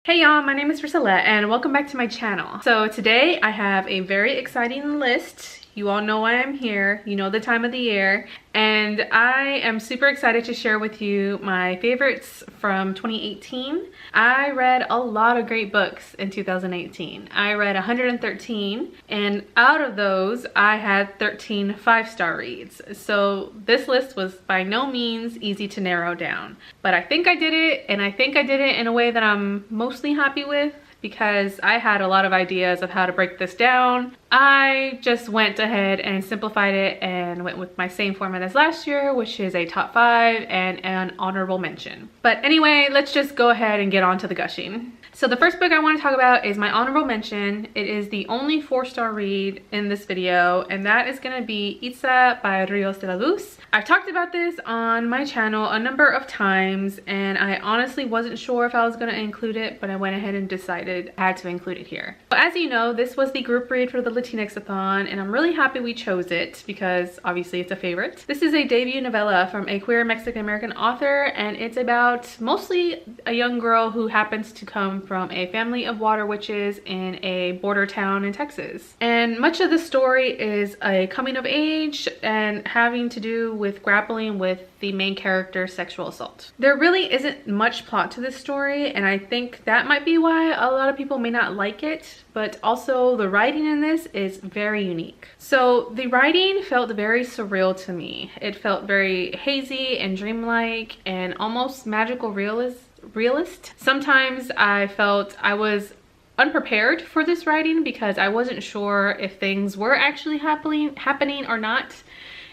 Hey y'all, my name is Priscilla and welcome back to my channel. So today I have a very exciting list. You all know why I'm here. You know the time of the year. And I am super excited to share with you my favorites from 2018. I read a lot of great books in 2018. I read 113, and out of those, I had 13 five-star reads. So this list was by no means easy to narrow down. But I think I did it, and I think I did it in a way that I'm mostly happy with, because I had a lot of ideas of how to break this down. I just went ahead and simplified it and went with my same format as last year, which is a top 5 and an honorable mention. But anyway, let's just go ahead and get on to the gushing. So the first book I want to talk about is my honorable mention. It is the only 4-star read in this video, and that is going to be Itza by Rios de la Luz. I've talked about this on my channel a number of times, and I honestly wasn't sure if I was going to include it, but I went ahead and decided I had to include it here. But as you know, this was the group read for the Latinx-a-thon, and I'm really happy we chose it because obviously it's a favorite. This is a debut novella from a queer Mexican-American author, and it's about mostly a young girl who happens to come from a family of water witches in a border town in Texas. And much of the story is a coming of age and having to do with grappling with the main character's sexual assault. There really isn't much plot to this story, and I think that might be why a lot of people may not like it, but also the writing in this is very unique. So the writing felt very surreal to me. It felt very hazy and dreamlike and almost magical realist. Sometimes I felt I was unprepared for this writing because I wasn't sure if things were actually happening or not.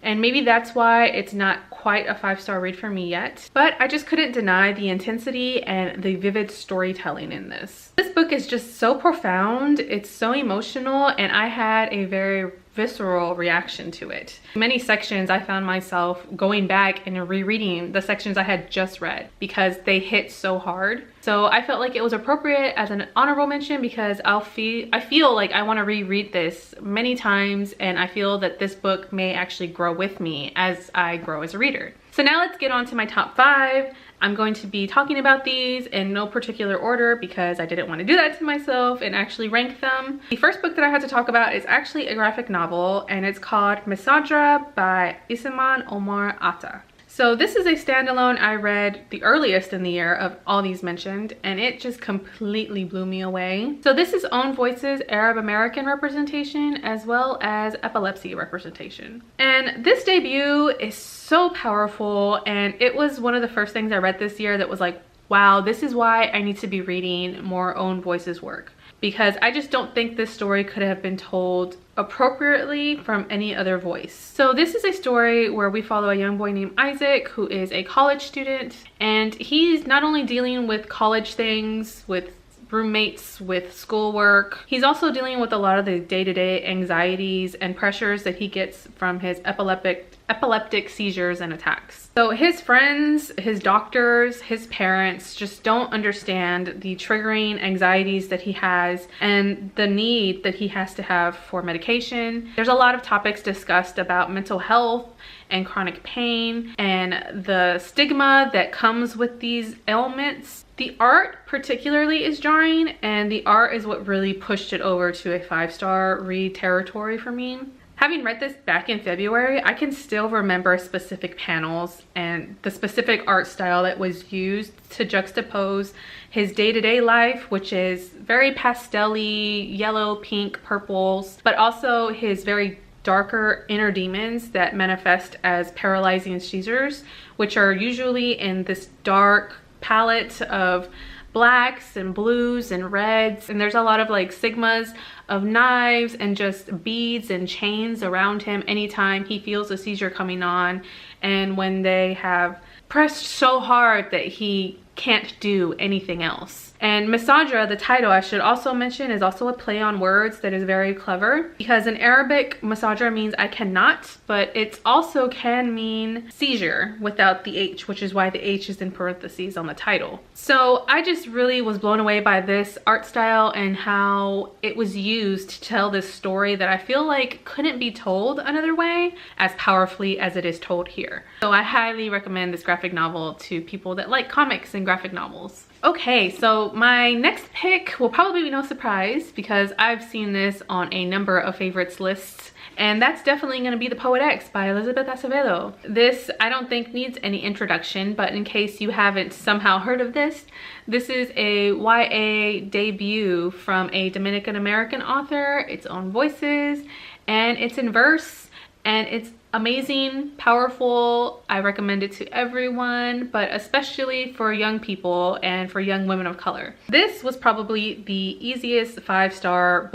And maybe that's why it's not quite a 5-star read for me yet. But I just couldn't deny the intensity and the vivid storytelling in this. This book is just so profound, it's so emotional, and I had a very visceral reaction to it. In many sections I found myself going back and rereading the sections I had just read because they hit so hard. So I felt like it was appropriate as an honorable mention because I feel like I want to reread this many times, and I feel that this book may actually grow with me as I grow as a reader. So now let's get on to my top 5. I'm going to be talking about these in no particular order because I didn't want to do that to myself and actually rank them. The first book that I had to talk about is actually a graphic novel, and it's called Misandra by Isaman Omar Atta. So this is a standalone I read the earliest in the year of all these mentioned, and it just completely blew me away. So this is Own Voices Arab American representation as well as epilepsy representation. And this debut is so powerful, and it was one of the first things I read this year that was like, wow, this is why I need to be reading more Own Voices work. Because I just don't think this story could have been told appropriately from any other voice. So this is a story where we follow a young boy named Isaac who is a college student, and he's not only dealing with college things, with roommates, with schoolwork, he's also dealing with a lot of the day-to-day anxieties and pressures that he gets from his epileptic seizures and attacks. So his friends, his doctors, his parents just don't understand the triggering anxieties that he has and the need that he has to have for medication. There's a lot of topics discussed about mental health and chronic pain and the stigma that comes with these ailments. The art particularly is jarring, and the art is what really pushed it over to a 5-star read territory for me. Having read this back in February, I can still remember specific panels and the specific art style that was used to juxtapose his day-to-day life, which is very pastel-y, yellow, pink, purples, but also his very darker inner demons that manifest as paralyzing seizures, which are usually in this dark palette of blacks and blues and reds, and there's a lot of like sigmas of knives and just beads and chains around him anytime he feels a seizure coming on, and when they have pressed so hard that he can't do anything else. And Misandra, the title I should also mention, is also a play on words that is very clever, because in Arabic, Misandra means I cannot, but it also can mean seizure without the H, which is why the H is in parentheses on the title. So I just really was blown away by this art style and how it was used to tell this story that I feel like couldn't be told another way as powerfully as it is told here. So I highly recommend this graphic novel to people that like comics and graphic novels. Okay, so my next pick will probably be no surprise because I've seen this on a number of favorites lists, and that's definitely going to be The Poet X by Elizabeth Acevedo. This I don't think needs any introduction, but in case you haven't somehow heard of this, this is a YA debut from a Dominican American author, its own voices, and it's in verse, and it's amazing, powerful. I recommend it to everyone, but especially for young people and for young women of color. This was probably the easiest 5-star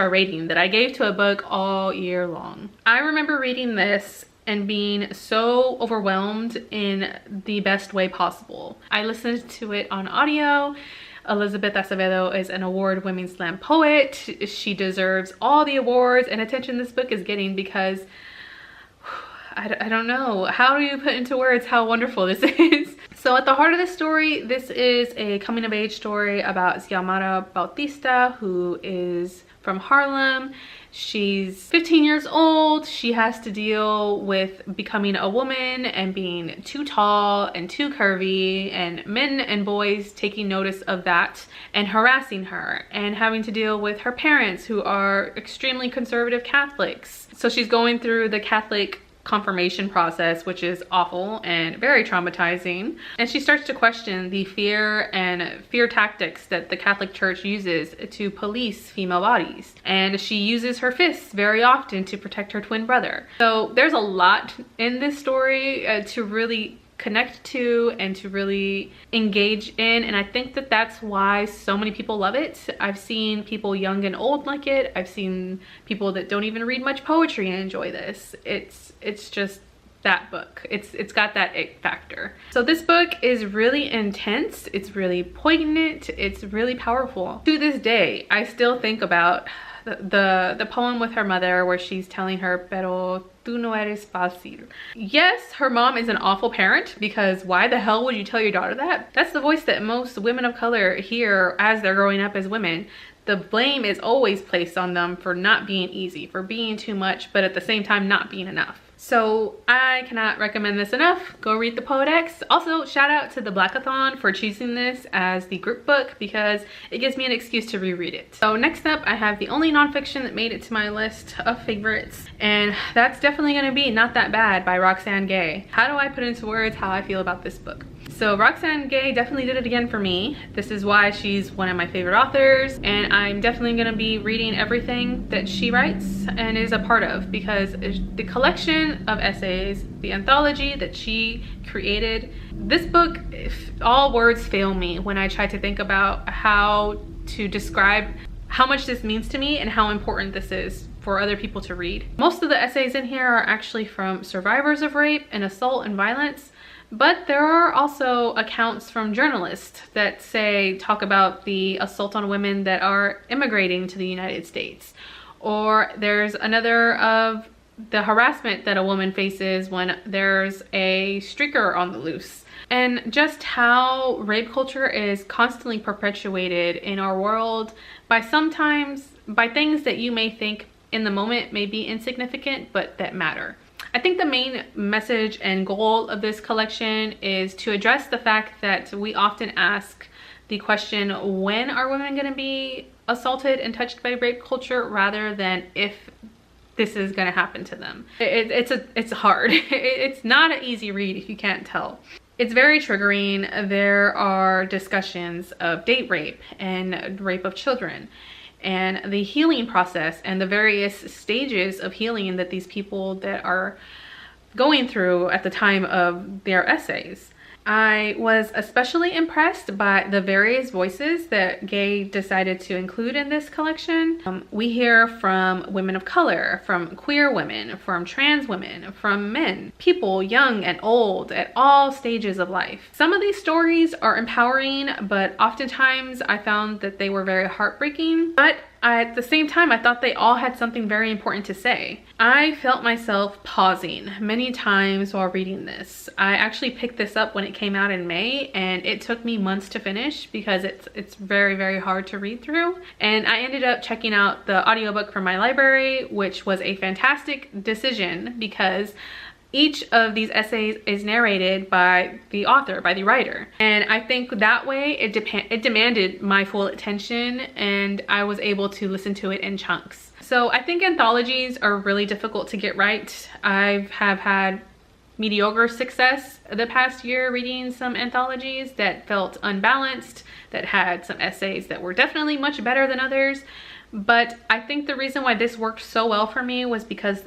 rating that I gave to a book all year long. I remember reading this and being so overwhelmed in the best way possible. I listened to it on audio. Elizabeth Acevedo is an award-winning slam poet. She deserves all the awards and attention this book is getting because I don't know. How do you put into words how wonderful this is? So at the heart of the story, this is a coming-of-age story about Xiomara Bautista, who is from Harlem. She's 15 years old. She has to deal with becoming a woman and being too tall and too curvy, and men and boys taking notice of that and harassing her, and having to deal with her parents who are extremely conservative Catholics. So she's going through the Catholic confirmation process, which is awful and very traumatizing, and she starts to question the fear tactics that the Catholic Church uses to police female bodies, and she uses her fists very often to protect her twin brother. So there's a lot in this story to really connect to and to really engage in, and I think that that's why so many people love it. I've seen people young and old like it. I've seen people that don't even read much poetry and enjoy this. It's just that book. It's got that it factor. So this book is really intense. It's really poignant. It's really powerful. To this day, I still think about the poem with her mother where she's telling her, pero tú no eres fácil. Yes, her mom is an awful parent, because why the hell would you tell your daughter that? That's the voice that most women of color hear as they're growing up as women. The blame is always placed on them for not being easy, for being too much, but at the same time not being enough. So I cannot recommend this enough. Go read The Poet X. Also, shout out to the Blackathon for choosing this as the group book because it gives me an excuse to reread it. So next up, I have the only nonfiction that made it to my list of favorites, and that's definitely gonna be Not That Bad by Roxane Gay. How do I put into words how I feel about this book? So Roxane Gay definitely did it again for me. This is why she's one of my favorite authors, and I'm definitely gonna be reading everything that she writes and is a part of, because the collection of essays, the anthology that she created, this book, if all words fail me when I try to think about how to describe how much this means to me and how important this is for other people to read. Most of the essays in here are actually from survivors of rape and assault and violence, but there are also accounts from journalists that talk about the assault on women that are immigrating to the United States. Or there's another of the harassment that a woman faces when there's a streaker on the loose. And just how rape culture is constantly perpetuated in our world by things that you may think in the moment may be insignificant, but that matter. I think the main message and goal of this collection is to address the fact that we often ask the question, when are women going to be assaulted and touched by rape culture, rather than if this is going to happen to them. It's hard. It's not an easy read if you can't tell. It's very triggering. There are discussions of date rape and rape of children, and the healing process and the various stages of healing that these people that are going through at the time of their essays. I was especially impressed by the various voices that Gay decided to include in this collection. We hear from women of color, from queer women, from trans women, from men, people young and old at all stages of life. Some of these stories are empowering, but oftentimes I found that they were very heartbreaking. But at the same time, I thought they all had something very important to say. I felt myself pausing many times while reading this. I actually picked this up when it came out in May, and it took me months to finish because it's very, very hard to read through. And I ended up checking out the audiobook from my library, which was a fantastic decision because each of these essays is narrated by the author, by the writer. And I think that way it demanded my full attention, and I was able to listen to it in chunks. So I think anthologies are really difficult to get right. I have had mediocre success the past year reading some anthologies that felt unbalanced, that had some essays that were definitely much better than others. But I think the reason why this worked so well for me was because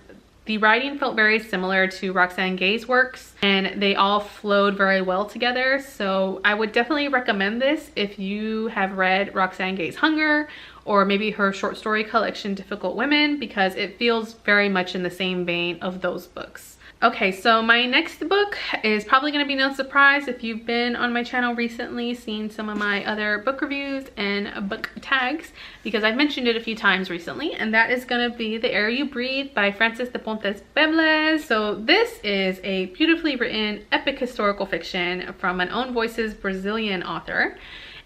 the writing felt very similar to Roxane Gay's works, and they all flowed very well together. So I would definitely recommend this if you have read Roxane Gay's Hunger, or maybe her short story collection Difficult Women, because it feels very much in the same vein of those books. Okay, so my next book is probably going to be no surprise if you've been on my channel recently, seen some of my other book reviews and book tags, because I've mentioned it a few times recently, and that is going to be The Air You Breathe by Francis de Pontes Pebles. So this is a beautifully written epic historical fiction from an Own Voices Brazilian author,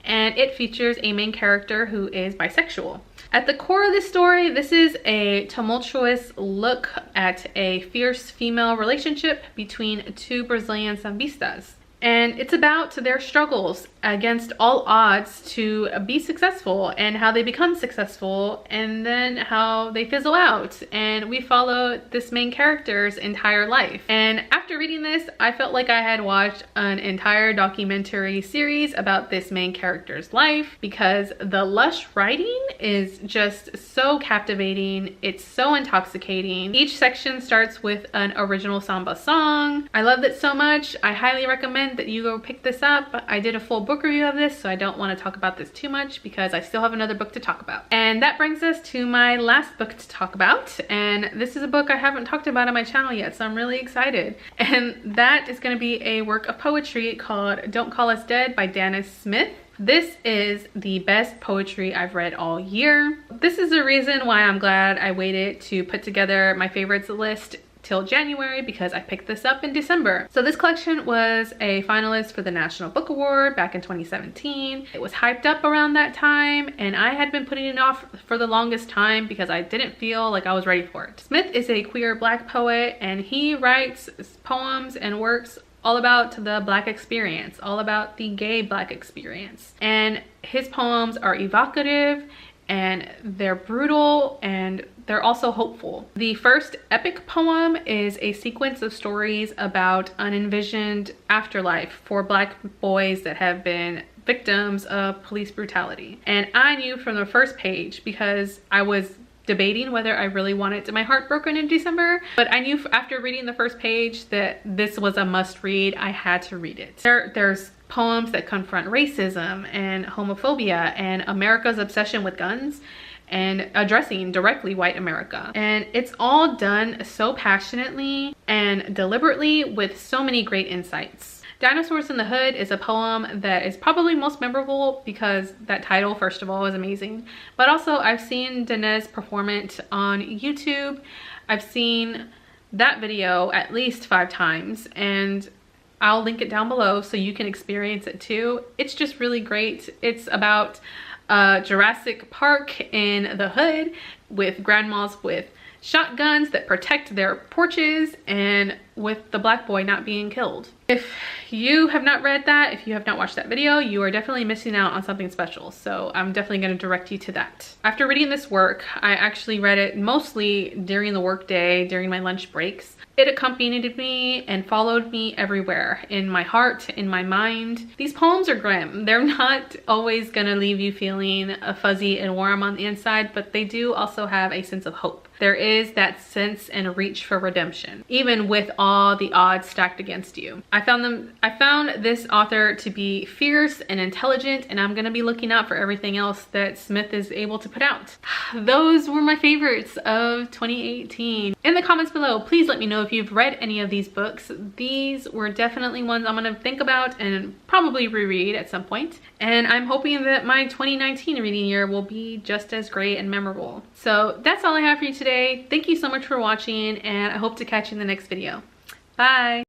and it features a main character who is bisexual. At the core of this story, this is a tumultuous look at a fierce female relationship between two Brazilian sambistas. And it's about their struggles against all odds to be successful, and how they become successful, and then how they fizzle out. And we follow this main character's entire life. And after reading this, I felt like I had watched an entire documentary series about this main character's life, because the lush writing is just so captivating. It's so intoxicating. Each section starts with an original samba song. I loved it so much. I highly recommend that you go pick this up. I did a full book review of this, so I don't want to talk about this too much because I still have another book to talk about. And that brings us to my last book to talk about, and this is a book I haven't talked about on my channel yet, so I'm really excited. And that is going to be a work of poetry called Don't Call Us Dead by Dana Smith. This is the best poetry I've read all year. This is the reason why I'm glad I waited to put together my favorites list till January, because I picked this up in December. So this collection was a finalist for the National Book Award back in 2017. It was hyped up around that time, and I had been putting it off for the longest time because I didn't feel like I was ready for it. Smith is a queer Black poet, and he writes poems and works all about the Black experience, all about the gay Black experience. And his poems are evocative, and they're brutal, and they're also hopeful. The first epic poem is a sequence of stories about an envisioned afterlife for Black boys that have been victims of police brutality. And I knew from the first page, because I was debating whether I really wanted my heart broken in December, but I knew after reading the first page that this was a must read. I had to read it. There's poems that confront racism and homophobia and America's obsession with guns, and addressing directly white America. And it's all done so passionately and deliberately with so many great insights. Dinosaurs in the Hood is a poem that is probably most memorable because that title, first of all, is amazing. But also I've seen Danez perform it on YouTube. I've seen that video at least 5 times, and I'll link it down below so you can experience it too. It's just really great. It's about Jurassic Park in the hood with grandmas with shotguns that protect their porches, and with the Black boy not being killed. If you have not read that, if you have not watched that video, you are definitely missing out on something special. So I'm definitely going to direct you to that. After reading this work, I actually read it mostly during the workday, during my lunch breaks. It accompanied me and followed me everywhere, in my heart, in my mind. These poems are grim. They're not always gonna leave you feeling fuzzy and warm on the inside, but they do also have a sense of hope. There is that sense and reach for redemption, even with all the odds stacked against you. I found this author to be fierce and intelligent, and I'm gonna be looking out for everything else that Smith is able to put out. Those were my favorites of 2018. In the comments below, please let me know if you've read any of these books. These were definitely ones I'm gonna think about and probably reread at some point. And I'm hoping that my 2019 reading year will be just as great and memorable. So that's all I have for you today. Thank you so much for watching, and I hope to catch you in the next video. Bye!